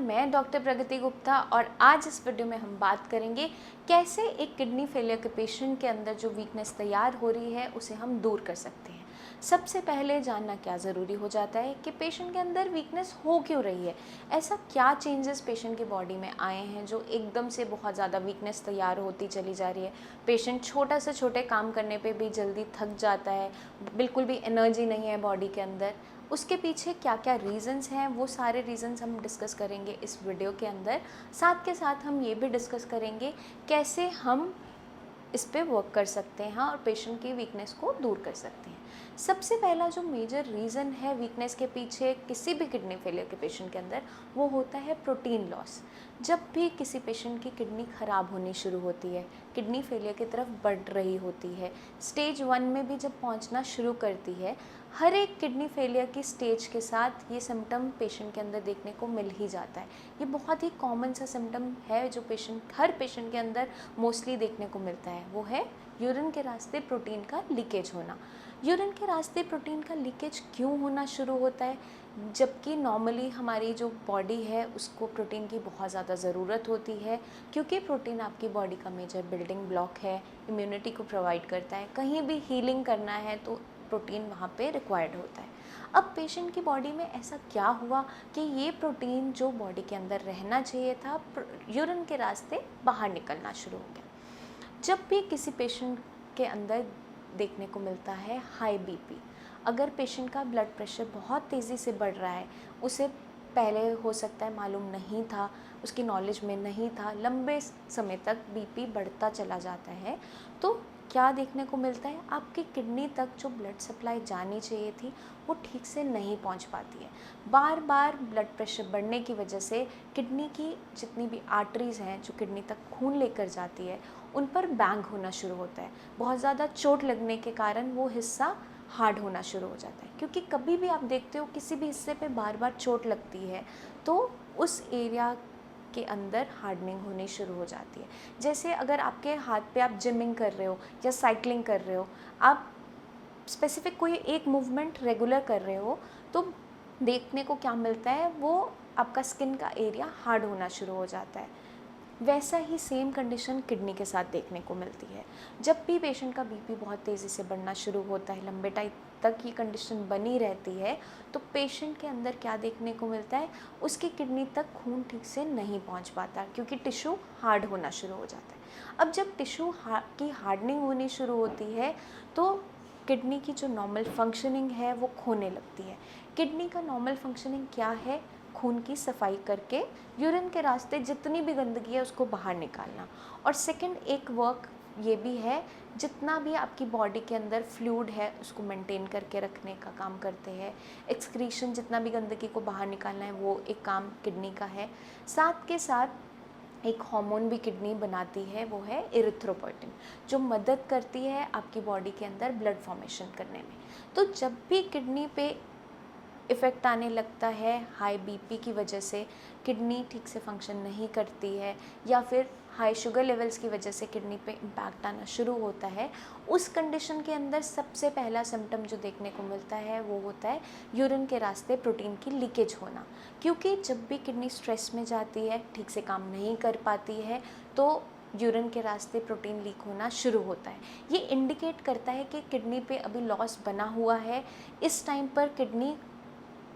मैं डॉक्टर प्रगति गुप्ता और आज इस वीडियो में हम बात करेंगे कैसे एक किडनी फेलियर के पेशेंट के अंदर जो वीकनेस तैयार हो रही है उसे हम दूर कर सकते हैं। सबसे पहले जानना क्या ज़रूरी हो जाता है कि पेशेंट के अंदर वीकनेस हो क्यों रही है, ऐसा क्या चेंजेस पेशेंट की बॉडी में आए हैं जो एकदम से बहुत ज़्यादा वीकनेस तैयार होती चली जा रही है। पेशेंट छोटा से छोटे काम करने पे भी जल्दी थक जाता है, बिल्कुल भी एनर्जी नहीं है बॉडी के अंदर। उसके पीछे क्या क्या रीज़न्स हैं, वो सारे रीज़न्स हम डिस्कस करेंगे इस वीडियो के अंदर। साथ के साथ हम ये भी डिस्कस करेंगे कैसे हम इस पे वर्क कर सकते हैं और पेशेंट की वीकनेस को दूर कर सकते हैं। सबसे पहला जो मेजर रीज़न है वीकनेस के पीछे किसी भी किडनी फेलियर के पेशेंट के अंदर, वो होता है प्रोटीन लॉस। जब भी किसी पेशेंट की किडनी ख़राब होनी शुरू होती है, किडनी फेलियर की तरफ बढ़ रही होती है, स्टेज 1 में भी जब पहुंचना शुरू करती है, हर एक किडनी फेलियर की स्टेज के साथ ये सिम्टम पेशेंट के अंदर देखने को मिल ही जाता है। ये बहुत ही कॉमन सा सिम्टम है जो हर पेशेंट के अंदर मोस्टली देखने को मिलता है। वो है यूरिन के रास्ते प्रोटीन का लीकेज होना। यूरिन के रास्ते प्रोटीन का लीकेज क्यों होना शुरू होता है, जबकि नॉर्मली हमारी जो बॉडी है उसको प्रोटीन की बहुत ज़्यादा ज़रूरत होती है, क्योंकि प्रोटीन आपकी बॉडी का मेजर बिल्डिंग ब्लॉक है, इम्यूनिटी को प्रोवाइड करता है। कहीं भी हीलिंग करना है तो प्रोटीन वहाँ पे रिक्वायर्ड होता है। अब पेशेंट की बॉडी में ऐसा क्या हुआ कि ये प्रोटीन जो बॉडी के अंदर रहना चाहिए था, यूरिन के रास्ते बाहर निकलना शुरू हो गया। जब भी किसी पेशेंट के अंदर देखने को मिलता है हाई बीपी, अगर पेशेंट का ब्लड प्रेशर बहुत तेज़ी से बढ़ रहा है, उसे पहले हो सकता है मालूम नहीं था, उसकी नॉलेज में नहीं था, लंबे समय तक बीपी बढ़ता चला जाता है, तो क्या देखने को मिलता है, आपकी किडनी तक जो ब्लड सप्लाई जानी चाहिए थी वो ठीक से नहीं पहुंच पाती है। बार बार ब्लड प्रेशर बढ़ने की वजह से किडनी की जितनी भी आर्टरीज़ हैं जो किडनी तक खून लेकर जाती है, उन पर बैंग होना शुरू होता है। बहुत ज़्यादा चोट लगने के कारण वो हिस्सा हार्ड होना शुरू हो जाता है, क्योंकि कभी भी आप देखते हो किसी भी हिस्से पे बार बार चोट लगती है तो उस एरिया के अंदर हार्डनिंग होनी शुरू हो जाती है। जैसे अगर आपके हाथ पे आप जिमिंग कर रहे हो या साइकिलिंग कर रहे हो, आप स्पेसिफिक कोई एक मूवमेंट रेगुलर कर रहे हो, तो देखने को क्या मिलता है, वो आपका स्किन का एरिया हार्ड होना शुरू हो जाता है। वैसा ही सेम कंडीशन किडनी के साथ देखने को मिलती है। जब भी पेशेंट का बीपी बहुत तेज़ी से बढ़ना शुरू होता है, लंबे टाइम तक ये कंडीशन बनी रहती है, तो पेशेंट के अंदर क्या देखने को मिलता है, उसकी किडनी तक खून ठीक से नहीं पहुंच पाता, क्योंकि टिश्यू हार्ड होना शुरू हो जाता है। अब जब टिश्यू की हार्डनिंग होनी शुरू होती है तो किडनी की जो नॉर्मल फंक्शनिंग है वो खोने लगती है। किडनी का नॉर्मल फंक्शनिंग क्या है, खून की सफाई करके यूरिन के रास्ते जितनी भी गंदगी है उसको बाहर निकालना। और सेकंड एक वर्क ये भी है, जितना भी आपकी बॉडी के अंदर फ्लूइड है उसको मेंटेन करके रखने का काम करते हैं। एक्सक्रीशन, जितना भी गंदगी को बाहर निकालना है, वो एक काम किडनी का है। साथ के साथ एक हार्मोन भी किडनी बनाती है, वो है इरिथ्रोपोइटिन, जो मदद करती है आपकी बॉडी के अंदर ब्लड फॉर्मेशन करने में। तो जब भी किडनी पे इफ़ेक्ट आने लगता है हाई बीपी की वजह से, किडनी ठीक से फंक्शन नहीं करती है, या फिर हाई शुगर लेवल्स की वजह से किडनी पे इम्पैक्ट आना शुरू होता है, उस कंडीशन के अंदर सबसे पहला सिम्टम जो देखने को मिलता है वो होता है यूरिन के रास्ते प्रोटीन की लीकेज होना। क्योंकि जब भी किडनी स्ट्रेस में जाती है, ठीक से काम नहीं कर पाती है, तो यूरिन के रास्ते प्रोटीन लीक होना शुरू होता है। ये इंडिकेट करता है कि किडनी पे अभी लॉस बना हुआ है, इस टाइम पर किडनी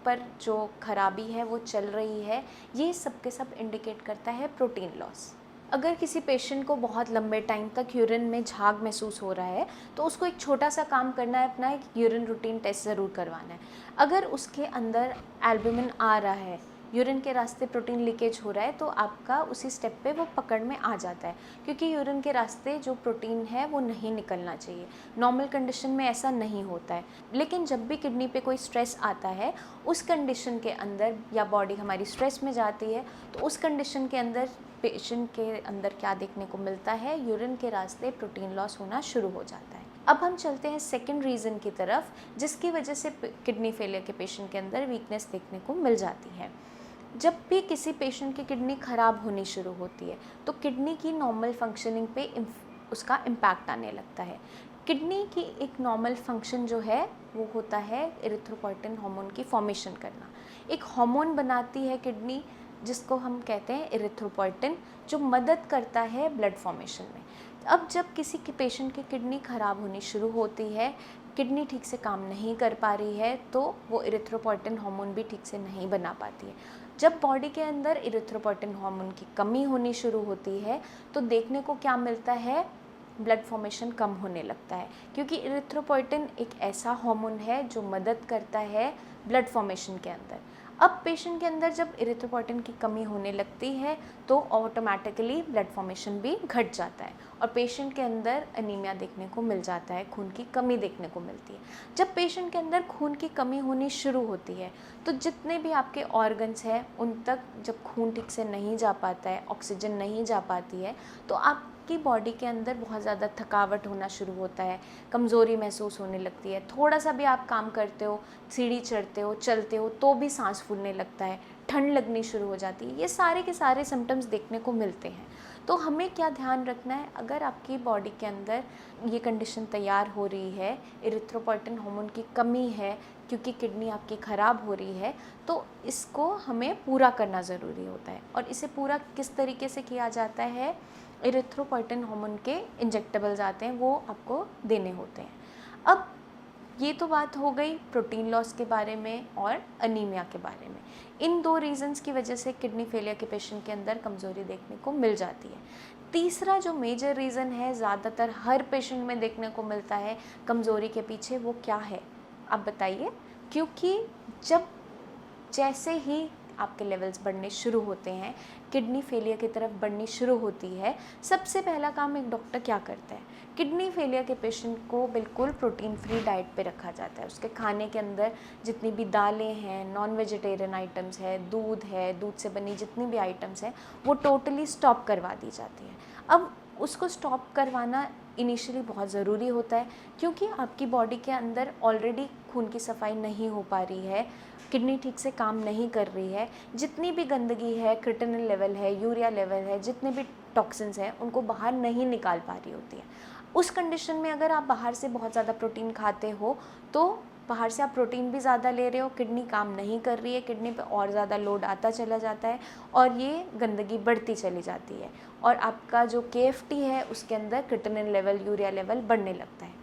पर जो खराबी है वो चल रही है। ये सब के सब इंडिकेट करता है प्रोटीन लॉस। अगर किसी पेशेंट को बहुत लंबे टाइम तक यूरिन में झाग महसूस हो रहा है, तो उसको एक छोटा सा काम करना है, अपना एक यूरिन रूटीन टेस्ट ज़रूर करवाना है। अगर उसके अंदर एल्बुमिन आ रहा है, यूरिन के रास्ते प्रोटीन लीकेज हो रहा है, तो आपका उसी स्टेप पे वो पकड़ में आ जाता है, क्योंकि यूरिन के रास्ते जो प्रोटीन है वो नहीं निकलना चाहिए। नॉर्मल कंडीशन में ऐसा नहीं होता है, लेकिन जब भी किडनी पे कोई स्ट्रेस आता है, उस कंडीशन के अंदर, या बॉडी हमारी स्ट्रेस में जाती है, तो उस कंडीशन के अंदर पेशेंट के अंदर क्या देखने को मिलता है, यूरिन के रास्ते प्रोटीन लॉस होना शुरू हो जाता है। अब हम चलते हैं सेकंड रीज़न की तरफ, जिसकी वजह से किडनी फेलियर के पेशेंट के अंदर वीकनेस देखने को मिल जाती है। जब भी किसी पेशेंट की किडनी ख़राब होनी शुरू होती है, तो किडनी की नॉर्मल फंक्शनिंग पे उसका इम्पैक्ट आने लगता है। किडनी की एक नॉर्मल फंक्शन जो है वो होता है इरिथ्रोपोइटिन हार्मोन की फॉर्मेशन करना। एक हार्मोन बनाती है किडनी जिसको हम कहते हैं इरिथ्रोपोइटिन, जो मदद करता है ब्लड फॉर्मेशन में। अब जब किसी के पेशेंट की किडनी ख़राब होनी शुरू होती है, किडनी ठीक से काम नहीं कर पा रही है, तो वो इरिथ्रोपोइटिन हार्मोन भी ठीक से नहीं बना पाती है। जब बॉडी के अंदर इरिथ्रोपोइटिन हार्मोन की कमी होनी शुरू होती है तो देखने को क्या मिलता है, ब्लड फॉर्मेशन कम होने लगता है, क्योंकि इरिथ्रोपोइटिन एक ऐसा हार्मोन है जो मदद करता है ब्लड फॉर्मेशन के अंदर। अब पेशेंट के अंदर जब इरिथ्रोपोइटिन की कमी होने लगती है तो ऑटोमेटिकली ब्लड फॉर्मेशन भी घट जाता है और पेशेंट के अंदर एनीमिया देखने को मिल जाता है, खून की कमी देखने को मिलती है। जब पेशेंट के अंदर खून की कमी होनी शुरू होती है तो जितने भी आपके ऑर्गन्स हैं उन तक जब खून ठीक से नहीं जा पाता है, ऑक्सीजन नहीं जा पाती है, तो आपकी बॉडी के अंदर बहुत ज़्यादा थकावट होना शुरू होता है, कमज़ोरी महसूस होने लगती है। थोड़ा सा भी आप काम करते हो, सीढ़ी चढ़ते हो, चलते हो, तो भी सांस फूलने लगता है, ठंड लगनी शुरू हो जाती है। ये सारे के सारे सिम्टम्स देखने को मिलते हैं। तो हमें क्या ध्यान रखना है, अगर आपकी बॉडी के अंदर ये कंडीशन तैयार हो रही है, इरिथ्रोपोइटिन हार्मोन की कमी है क्योंकि किडनी आपकी ख़राब हो रही है, तो इसको हमें पूरा करना ज़रूरी होता है। और इसे पूरा किस तरीके से किया जाता है, इरिथ्रोपोइटिन हार्मोन के इंजेक्टेबल्स आते हैं, वो आपको देने होते हैं। अब ये तो बात हो गई प्रोटीन लॉस के बारे में और अनीमिया के बारे में। इन दो रीज़न्स की वजह से किडनी फेलियर के पेशेंट के अंदर कमज़ोरी देखने को मिल जाती है। तीसरा जो मेजर रीज़न है, ज़्यादातर हर पेशेंट में देखने को मिलता है कमज़ोरी के पीछे, वो क्या है आप बताइए? क्योंकि जैसे ही आपके लेवल्स बढ़ने शुरू होते हैं, किडनी फेलियर की तरफ बढ़नी शुरू होती है, सबसे पहला काम एक डॉक्टर क्या करता है, किडनी फेलियर के पेशेंट को बिल्कुल प्रोटीन फ्री डाइट पे रखा जाता है। उसके खाने के अंदर जितनी भी दालें हैं, नॉन वेजिटेरियन आइटम्स है, दूध से बनी जितनी भी आइटम्स हैं, वो टोटली स्टॉप करवा दी जाती है। अब उसको स्टॉप करवाना इनिशियली बहुत ज़रूरी होता है, क्योंकि आपकी बॉडी के अंदर ऑलरेडी खून की सफाई नहीं हो पा रही है, किडनी ठीक से काम नहीं कर रही है, जितनी भी गंदगी है, क्रिटिनिन लेवल है, यूरिया लेवल है, जितने भी टॉक्सिन्स हैं, उनको बाहर नहीं निकाल पा रही होती है। उस कंडीशन में अगर आप बाहर से बहुत ज़्यादा प्रोटीन खाते हो, तो बाहर से आप प्रोटीन भी ज़्यादा ले रहे हो, किडनी काम नहीं कर रही है, किडनी पे और ज़्यादा लोड आता चला जाता है और ये गंदगी बढ़ती चली जाती है और आपका जो KFT है उसके अंदर क्रिटिनिन लेवल, यूरिया लेवल बढ़ने लगता है।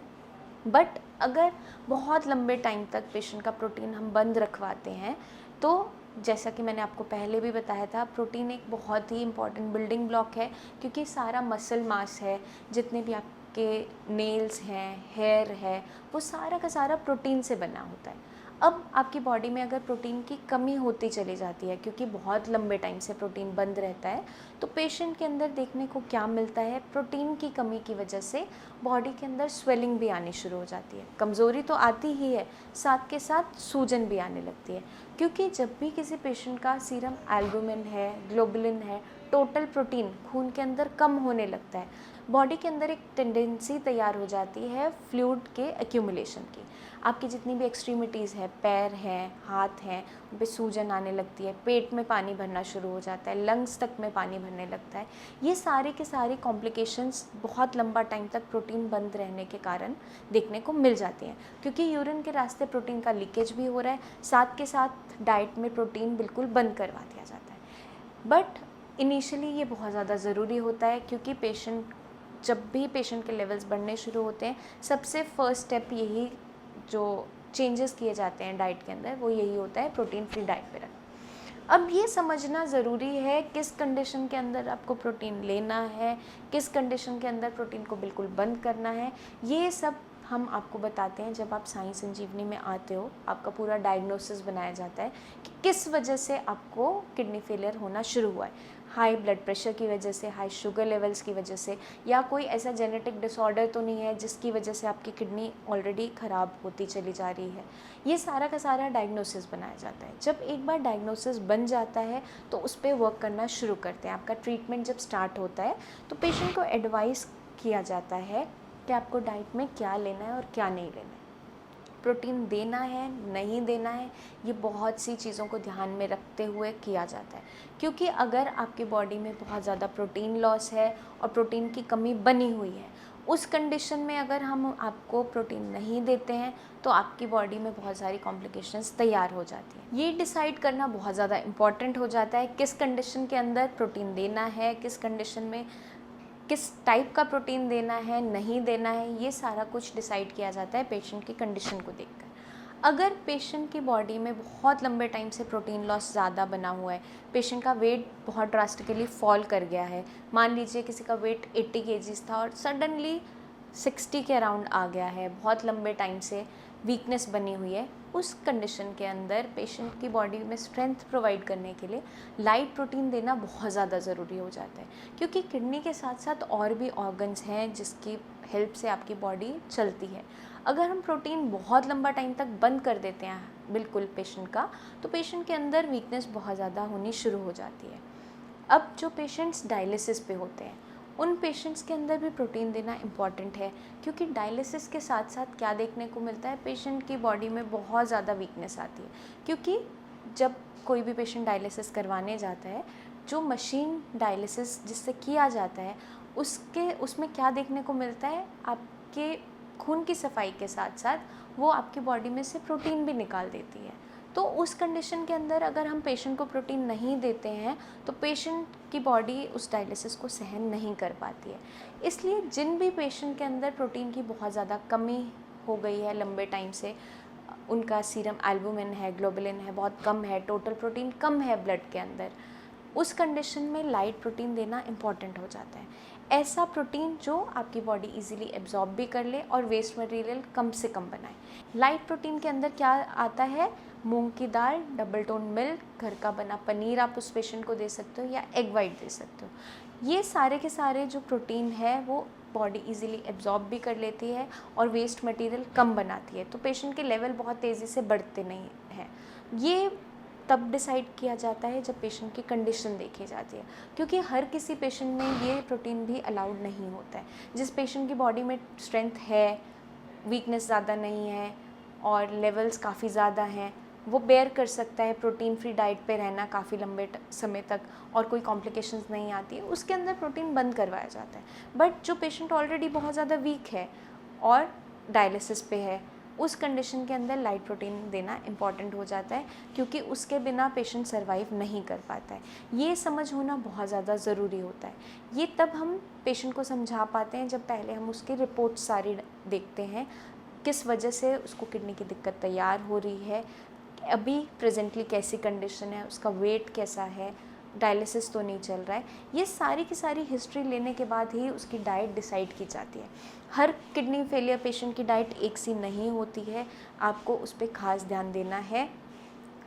बट अगर बहुत लंबे टाइम तक पेशेंट का प्रोटीन हम बंद रखवाते हैं, तो जैसा कि मैंने आपको पहले भी बताया था, प्रोटीन एक बहुत ही इम्पॉर्टेंट बिल्डिंग ब्लॉक है, क्योंकि सारा मसल मास है, जितने भी आपके नेल्स हैं, हेयर है, वो सारा का सारा प्रोटीन से बना होता है। अब आपकी बॉडी में अगर प्रोटीन की कमी होती चली जाती है, क्योंकि बहुत लंबे टाइम से प्रोटीन बंद रहता है, तो पेशेंट के अंदर देखने को क्या मिलता है, प्रोटीन की कमी की वजह से बॉडी के अंदर स्वेलिंग भी आनी शुरू हो जाती है। कमज़ोरी तो आती ही है, साथ के साथ सूजन भी आने लगती है, क्योंकि जब भी किसी पेशेंट का सीरम एल्बुमिन है, ग्लोबुलिन है, टोटल प्रोटीन खून के अंदर कम होने लगता है, बॉडी के अंदर एक टेंडेंसी तैयार हो जाती है फ्लूइड के एक्यूमुलेशन की। आपकी जितनी भी एक्सट्रीमिटीज़ है, पैर हैं, हाथ हैं, उन पे सूजन आने लगती है, पेट में पानी भरना शुरू हो जाता है, लंग्स तक में पानी भरने लगता है। ये सारे के सारे कॉम्प्लिकेशंस बहुत लंबा टाइम तक प्रोटीन बंद रहने के कारण देखने को मिल जाती हैं, क्योंकि यूरिन के रास्ते प्रोटीन का लीकेज भी हो रहा है, साथ के साथ डाइट में प्रोटीन बिल्कुल बंद करवा दिया जाता है। बट इनिशियली ये बहुत ज़्यादा ज़रूरी होता है, क्योंकि जब भी पेशेंट के लेवल्स बढ़ने शुरू होते हैं, सबसे फर्स्ट स्टेप यही जो चेंजेस किए जाते हैं डाइट के अंदर, वो यही होता है प्रोटीन फ्री डाइट पे रखना। अब ये समझना ज़रूरी है किस कंडीशन के अंदर आपको प्रोटीन लेना है, किस कंडीशन के अंदर प्रोटीन को बिल्कुल बंद करना है। ये सब हम आपको बताते हैं जब आप साई संजीवनी में आते हो। आपका पूरा डायग्नोसिस बनाया जाता है कि किस वजह से आपको किडनी फेलियर होना शुरू हुआ है, हाई ब्लड प्रेशर की वजह से, हाई शुगर लेवल्स की वजह से, या कोई ऐसा जेनेटिक डिसऑर्डर तो नहीं है जिसकी वजह से आपकी किडनी ऑलरेडी ख़राब होती चली जा रही है। ये सारा का सारा डायग्नोसिस बनाया जाता है। जब एक बार डायग्नोसिस बन जाता है तो उस पर वर्क करना शुरू करते हैं। आपका ट्रीटमेंट जब स्टार्ट होता है तो पेशेंट को एडवाइस किया जाता है कि आपको डाइट में क्या लेना है और क्या नहीं लेना है, प्रोटीन देना है नहीं देना है, ये बहुत सी चीज़ों को ध्यान में रखते हुए किया जाता है। क्योंकि अगर आपकी बॉडी में बहुत ज़्यादा प्रोटीन लॉस है और प्रोटीन की कमी बनी हुई है उस कंडीशन में अगर हम आपको प्रोटीन नहीं देते हैं तो आपकी बॉडी में बहुत सारी कॉम्प्लिकेशंस तैयार हो जाती हैं। ये डिसाइड करना बहुत ज़्यादा इम्पॉर्टेंट हो जाता है किस कंडीशन के अंदर प्रोटीन देना है, किस कंडीशन में किस टाइप का प्रोटीन देना है, नहीं देना है। ये सारा कुछ डिसाइड किया जाता है पेशेंट की कंडीशन को देखकर। अगर पेशेंट की बॉडी में बहुत लंबे टाइम से प्रोटीन लॉस ज़्यादा बना हुआ है, पेशेंट का वेट बहुत ड्रास्टिकली फॉल कर गया है, मान लीजिए किसी का वेट 80 केजीज था और सडनली 60 के अराउंड आ गया है, बहुत लंबे टाइम से वीकनेस बनी हुई है, उस कंडीशन के अंदर पेशेंट की बॉडी में स्ट्रेंथ प्रोवाइड करने के लिए लाइट प्रोटीन देना बहुत ज़्यादा ज़रूरी हो जाता है। क्योंकि किडनी के साथ साथ और भी ऑर्गन्स हैं जिसकी हेल्प से आपकी बॉडी चलती है। अगर हम प्रोटीन बहुत लंबा टाइम तक बंद कर देते हैं बिल्कुल पेशेंट का, तो पेशेंट के अंदर वीकनेस बहुत ज़्यादा होनी शुरू हो जाती है। अब जो पेशेंट्स डायलिसिस पे होते हैं उन पेशेंट्स के अंदर भी प्रोटीन देना इम्पॉर्टेंट है, क्योंकि डायलिसिस के साथ साथ क्या देखने को मिलता है, पेशेंट की बॉडी में बहुत ज़्यादा वीकनेस आती है। क्योंकि जब कोई भी पेशेंट डायलिसिस करवाने जाता है, जो मशीन डायलिसिस जिससे किया जाता है उसमें क्या देखने को मिलता है, आपके खून की सफाई के साथ साथ वो आपकी बॉडी में से प्रोटीन भी निकाल देती है। तो उस कंडीशन के अंदर अगर हम पेशेंट को प्रोटीन नहीं देते हैं तो पेशेंट की बॉडी उस डायलिसिस को सहन नहीं कर पाती है। इसलिए जिन भी पेशेंट के अंदर प्रोटीन की बहुत ज़्यादा कमी हो गई है लंबे टाइम से, उनका सीरम एल्बुमिन है, ग्लोबुलिन है, बहुत कम है, टोटल प्रोटीन कम है ब्लड के अंदर, उस कंडीशन में लाइट प्रोटीन देना इम्पॉर्टेंट हो जाता है। ऐसा प्रोटीन जो आपकी बॉडी इजीली एब्जॉर्ब भी कर ले और वेस्ट मटेरियल कम से कम बनाए। लाइट प्रोटीन के अंदर क्या आता है, मूंग की दाल, डबल टोन मिल्क, घर का बना पनीर आप उस पेशेंट को दे सकते हो या एग वाइट दे सकते हो। ये सारे के सारे जो प्रोटीन है वो बॉडी इजीली एब्जॉर्ब भी कर लेती है और वेस्ट मटेरियल कम बनाती है, तो पेशेंट के लेवल बहुत तेज़ी से बढ़ते नहीं हैं। ये तब डिसाइड किया जाता है जब पेशेंट की कंडीशन देखी जाती है, क्योंकि हर किसी पेशेंट में ये प्रोटीन भी अलाउड नहीं होता है। जिस पेशेंट की बॉडी में स्ट्रेंथ है, वीकनेस ज़्यादा नहीं है और लेवल्स काफ़ी ज़्यादा हैं, वो बेयर कर सकता है प्रोटीन फ्री डाइट पे रहना काफ़ी लंबे समय तक और कोई कॉम्प्लिकेशंस नहीं आती है, उसके अंदर प्रोटीन बंद करवाया जाता है। बट जो पेशेंट ऑलरेडी बहुत ज़्यादा वीक है और डायलिसिस पे है, उस कंडीशन के अंदर लाइट प्रोटीन देना इम्पॉर्टेंट हो जाता है, क्योंकि उसके बिना पेशेंट सर्वाइव नहीं कर पाता है। ये समझ होना बहुत ज़्यादा ज़रूरी होता है। ये तब हम पेशेंट को समझा पाते हैं जब पहले हम उसकी रिपोर्ट सारी देखते हैं, किस वजह से उसको किडनी की दिक्कत तैयार हो रही है, अभी प्रेजेंटली कैसी कंडीशन है, उसका वेट कैसा है, डायलिसिस तो नहीं चल रहा है। ये सारी की सारी हिस्ट्री लेने के बाद ही उसकी डाइट डिसाइड की जाती है। हर किडनी फेलियर पेशेंट की डाइट एक सी नहीं होती है, आपको उस पर ख़ास ध्यान देना है।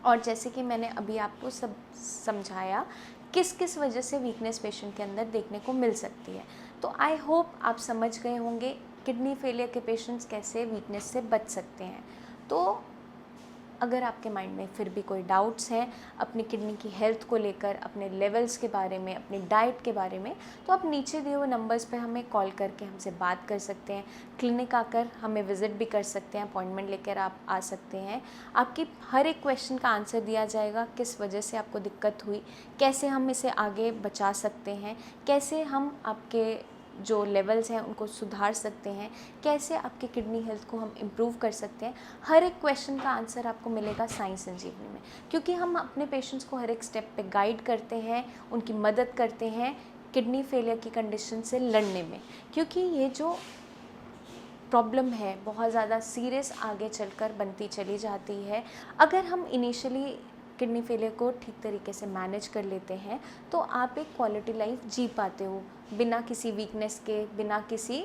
और जैसे कि मैंने अभी आपको सब समझाया किस किस वजह से वीकनेस पेशेंट के अंदर देखने को मिल सकती है, तो आई होप आप समझ गए होंगे किडनी फेलियर के पेशेंट्स कैसे वीकनेस से बच सकते हैं। तो अगर आपके माइंड में फिर भी कोई डाउट्स हैं अपनी किडनी की हेल्थ को लेकर, अपने लेवल्स के बारे में, अपनी डाइट के बारे में, तो आप नीचे दिए हुए नंबर्स पे हमें कॉल करके हमसे बात कर सकते हैं। क्लिनिक आकर हमें विज़िट भी कर सकते हैं, अपॉइंटमेंट लेकर आप आ सकते हैं। आपकी हर एक क्वेश्चन का आंसर दिया जाएगा, किस वजह से आपको दिक्कत हुई, कैसे हम इसे आगे बचा सकते हैं, कैसे हम आपके जो लेवल्स हैं उनको सुधार सकते हैं, कैसे आपकी किडनी हेल्थ को हम इम्प्रूव कर सकते हैं। हर एक क्वेश्चन का आंसर आपको मिलेगा साई संजीवनी में, क्योंकि हम अपने पेशेंट्स को हर एक स्टेप पे गाइड करते हैं, उनकी मदद करते हैं किडनी फेलियर की कंडीशन से लड़ने में। क्योंकि ये जो प्रॉब्लम है बहुत ज़्यादा सीरियस आगे चलकर बनती चली जाती है। अगर हम इनिशियली किडनी फेलियर को ठीक तरीके से मैनेज कर लेते हैं तो आप एक क्वालिटी लाइफ जी पाते हो, बिना किसी वीकनेस के, बिना किसी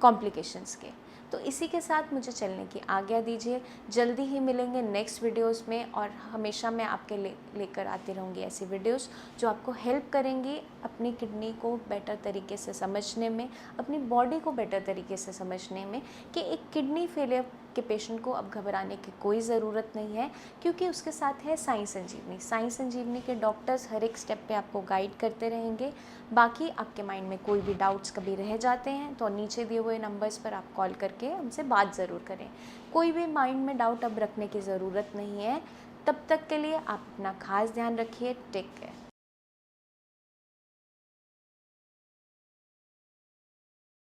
कॉम्प्लिकेशंस के। तो इसी के साथ मुझे चलने की आज्ञा दीजिए। जल्दी ही मिलेंगे नेक्स्ट वीडियोस में, और हमेशा मैं आपके लेकर आती रहूँगी ऐसी वीडियोस जो आपको हेल्प करेंगी अपनी किडनी को बेटर तरीके से समझने में, अपनी बॉडी को बेटर तरीके से समझने में, कि एक किडनी फेलियर के पेशेंट को अब घबराने की कोई ज़रूरत नहीं है, क्योंकि उसके साथ है साई संजीवनी। साई संजीवनी के डॉक्टर्स हर एक स्टेप पे आपको गाइड करते रहेंगे। बाकी आपके माइंड में कोई भी डाउट्स कभी रह जाते हैं तो नीचे दिए हुए नंबर्स पर आप कॉल करके हमसे बात ज़रूर करें। कोई भी माइंड में डाउट अब रखने की ज़रूरत नहीं है। तब तक के लिए आप अपना खास ध्यान रखिए। Take care.